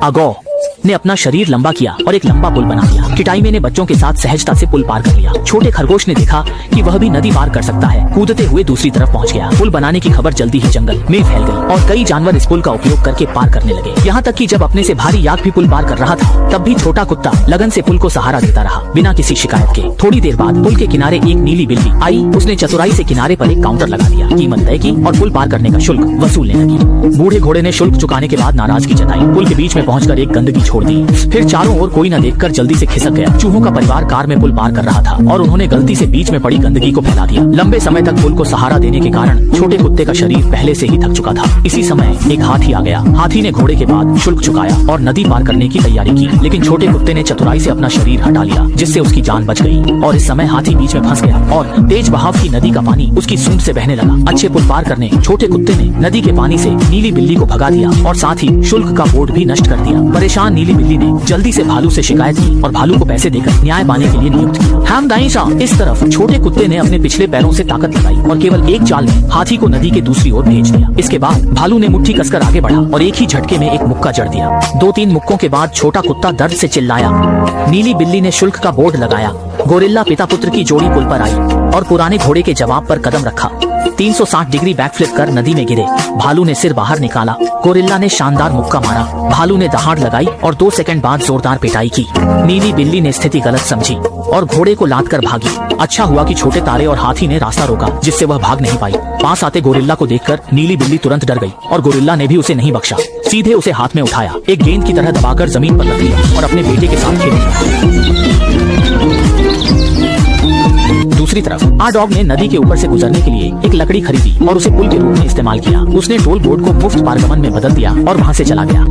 अगौ ने अपना शरीर लंबा किया और एक लंबा पुल बना दिया। किटाइमे ने बच्चों के साथ सहजता से पुल पार कर लिया। छोटे खरगोश ने देखा कि वह भी नदी पार कर सकता है। कूदते हुए दूसरी तरफ पहुंच गया। पुल बनाने की खबर जल्दी ही जंगल में फैल गई और कई जानवर इस पुल का उपयोग करके पार करने लगे। यहाँ तक कि जब अपने से भारी याक भी पुल पार कर रहा था, तब भी छोटा कुत्ता लगन से पुल को सहारा देता रहा बिना किसी शिकायत के। थोड़ी देर बाद पुल के किनारे एक नीली बिल्ली आई। उसने चतुराई से किनारे पर एक काउंटर लगा दिया, कीमत तय की और पुल पार करने का शुल्क वसूलने लगी। बूढ़े घोड़े ने शुल्क चुकाने के बाद नाराजगी जताई। पुल के बीच में पहुंचकर एक गंदगी छोड़ दी। फिर चारों ओर कोई न देखकर जल्दी से खिसक गया। चूहों का परिवार कार में पुल पार कर रहा था और उन्होंने गलती से बीच में पड़ी गंदगी को फैला दिया। लंबे समय तक पुल को सहारा देने के कारण छोटे कुत्ते का शरीर पहले से ही थक चुका था। इसी समय एक हाथी आ गया। हाथी ने घोड़े के बाद शुल्क चुकाया और नदी पार करने की तैयारी की, लेकिन छोटे कुत्ते ने चतुराई से अपना शरीर हटा लिया, जिससे उसकी जान बच गई। और इस समय हाथी बीच में फंस गया और तेज बहाव की नदी का पानी उसकी सूंड से बहने लगा। अच्छे पुल पार करने छोटे कुत्ते ने नदी के पानी से नीली बिल्ली को भगा दिया और साथ ही शुल्क का बोर्ड भी नष्ट कर दिया। परेशान नीली बिल्ली ने जल्दी से भालू से शिकायत की और भालू को पैसे देकर न्याय पाने के लिए नियुक्त किया। हमदाइसा इस तरफ छोटे कुत्ते ने अपने पिछले पैरों से ताकत लगाई और केवल एक चाल में हाथी को नदी के दूसरी ओर भेज दिया। इसके बाद भालू ने मुट्ठी कसकर आगे बढ़ा और एक ही झटके में एक मुक्का जड़ दिया। 2-3 मुक्कों के बाद छोटा कुत्ता दर्द से चिल्लाया। नीली बिल्ली ने शुल्क का बोर्ड लगाया। गोरिल्ला पिता पुत्र की जोड़ी पुल पर आई और पुराने घोड़े के जवाब पर कदम रखा। 360 डिग्री बैकफ्लिप कर नदी में गिरे। भालू ने सिर बाहर निकाला। गोरिल्ला ने शानदार मुक्का मारा। भालू ने दहाड़ लगाई और 2 सेकंड बाद जोरदार पिटाई की। नीली बिल्ली ने स्थिति गलत समझी और घोड़े को लाद कर भागी। अच्छा हुआ कि छोटे तारे और हाथी ने रास्ता रोका, जिससे वह भाग नहीं पाई। पास आते गोरिल्ला को देखकर नीली बिल्ली तुरंत डर गई और गोरिल्ला ने भी उसे नहीं बख्शा। सीधे उसे हाथ में उठाया, एक गेंद की तरह दबाकर जमीन पर रख दिया और अपने बेटे के साथ खेलने लगा। दूसरी तरफ आडॉग ने नदी के ऊपर से गुजरने के लिए एक लकड़ी खरीदी और उसे पुल के रूप में इस्तेमाल किया। उसने टोल बोर्ड को मुफ्त पारगमन में बदल दिया और वहाँ से चला गया।